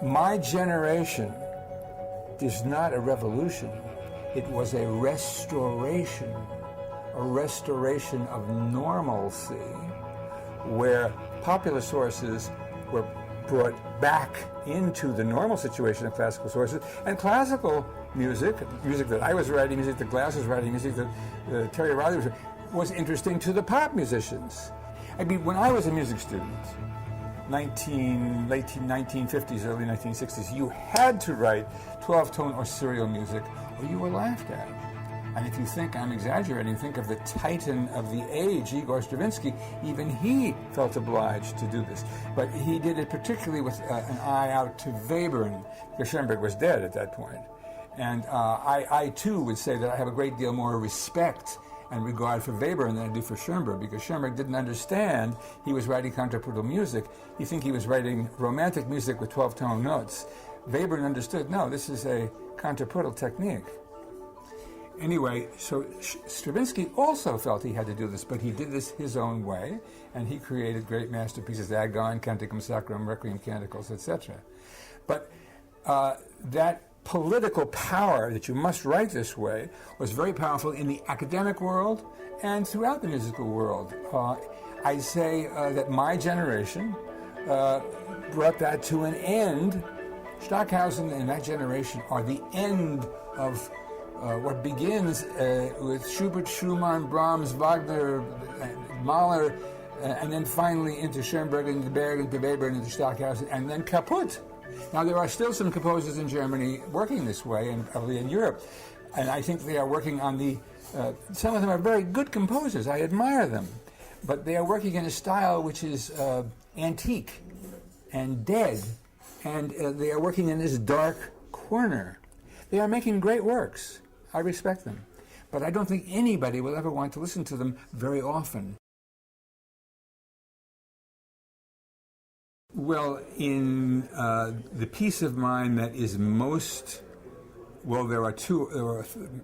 My generation is not a revolution. It was a restoration of normalcy, where popular sources were brought back into the normal situation of classical sources, and classical music that I was writing, music that Glass was writing, music that Terry Riley was interesting to the pop musicians. I mean, when I was a music student, late 1950s, early 1960s, you had to write 12-tone or serial music, or you were laughed at. And if you think I'm exaggerating, think of the titan of the age, Igor Stravinsky. Even he felt obliged to do this. But he did it particularly with an eye out to Webern, because Schoenberg was dead at that point. And I too would say that I have a great deal more respect and regard for Webern than I do for Schoenberg, because Schoenberg didn't understand he was writing contrapuntal music. You think he was writing romantic music with 12-tone notes. Webern understood, no, this is a contrapuntal technique. Anyway, so Stravinsky also felt he had to do this, but he did this his own way, and he created great masterpieces, Agon, Canticum Sacrum, Requiem Canticles, etc. But that political power that you must write this way was very powerful in the academic world and throughout the musical world. I'd say that my generation brought that to an end. Stockhausen and that generation are the end of what begins with Schubert, Schumann, Brahms, Wagner, Mahler, and then finally into Schoenberg and Berg and Webern and Stockhausen, and then kaput. Now, there are still some composers in Germany working this way, and probably in Europe, and I think they are working on the, some of them are very good composers, I admire them, but they are working in a style which is antique and dead, and they are working in this dark corner. They are making great works. I respect them. But I don't think anybody will ever want to listen to them very often. Well, in the piece of mine that is most, well, there are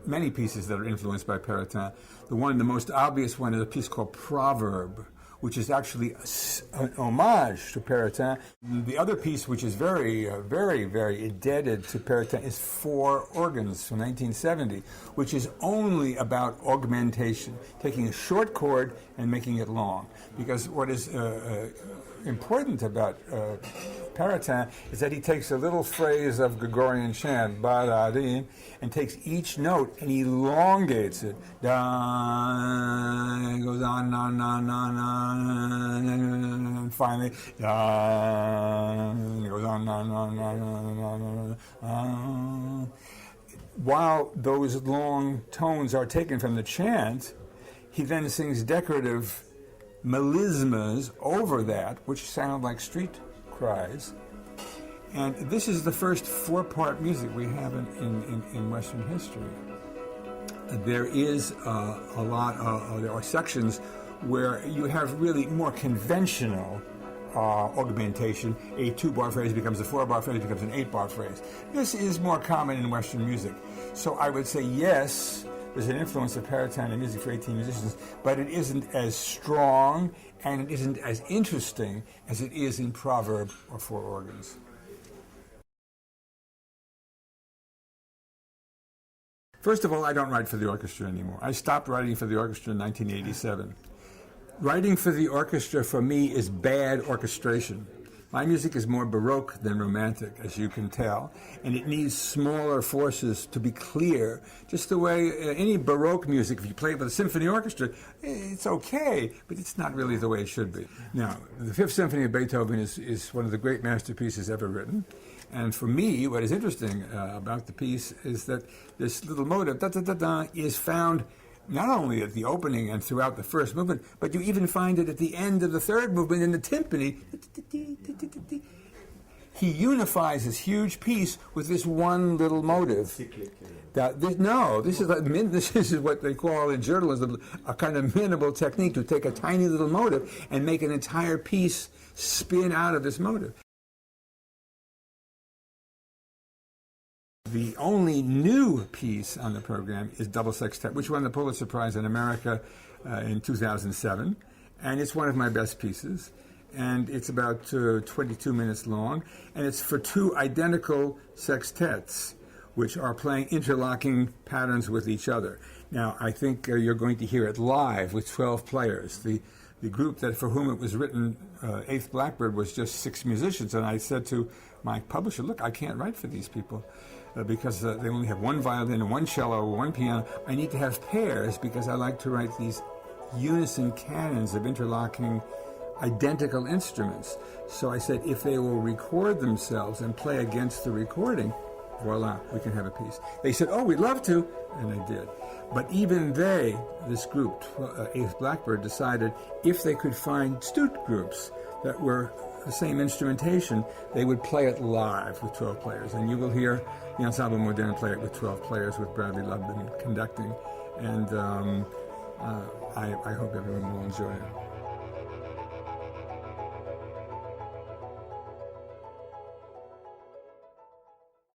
many pieces that are influenced by Perotin. The most obvious one is a piece called Proverb, which is actually an homage to Perotin. The other piece, which is very, very indebted to Perotin, is Four Organs from 1970, which is only about augmentation, taking a short chord and making it long. Because what is important about Perotin is that he takes a little phrase of Gregorian chant, ba-da-dee, and takes each note and elongates it. Da, goes on, and finally, da, goes on, While those long tones are taken from the chant, he then sings decorative melismas over that, which sound like street cries. And this is the first four-part music we have in Western history. There is a lot of, there are sections where you have really more conventional augmentation. A 2-bar phrase becomes a 4-bar phrase, becomes an 8-bar phrase. This is more common in Western music. So I would say yes, there's an influence of Perotin in music for 18 musicians, but it isn't as strong and it isn't as interesting as it is in Proverb or Four Organs. First of all, I don't write for the orchestra anymore. I stopped writing for the orchestra in 1987. Writing for the orchestra, for me, is bad orchestration. My music is more Baroque than Romantic, as you can tell, and it needs smaller forces to be clear, just the way any Baroque music, if you play it with a symphony orchestra, it's okay, but it's not really the way it should be. Now, the Fifth Symphony of Beethoven is one of the great masterpieces ever written, and for me, what is interesting about the piece is that this little motive, da-da-da-da, is found not only at the opening and throughout the first movement, but you even find it at the end of the third movement in the timpani. He unifies this huge piece with this one little motive. This is what they call in journalism a kind of minimal technique, to take a tiny little motive and make an entire piece spin out of this motive. The only new piece on the program is Double Sextet, which won the Pulitzer Prize in America in 2007, and it's one of my best pieces. and it's about 22 minutes long, and it's for two identical sextets, which are playing interlocking patterns with each other. Now, I think you're going to hear it live with 12 players. The group that for whom it was written, Eighth Blackbird, was just 6 musicians, and I said to my publisher, look, I can't write for these people because they only have one violin and one cello, one piano. I need to have pairs because I like to write these unison canons of interlocking identical instruments. So I said, if they will record themselves and play against the recording, voila, we can have a piece. They said, oh, we'd love to, and they did. But even they, this group, Eighth Blackbird, decided if they could find student groups that were the same instrumentation, they would play it live with 12 players. And you will hear the Ensemble Moderne play it with 12 players with Bradley Lubden conducting. And I hope everyone will enjoy it.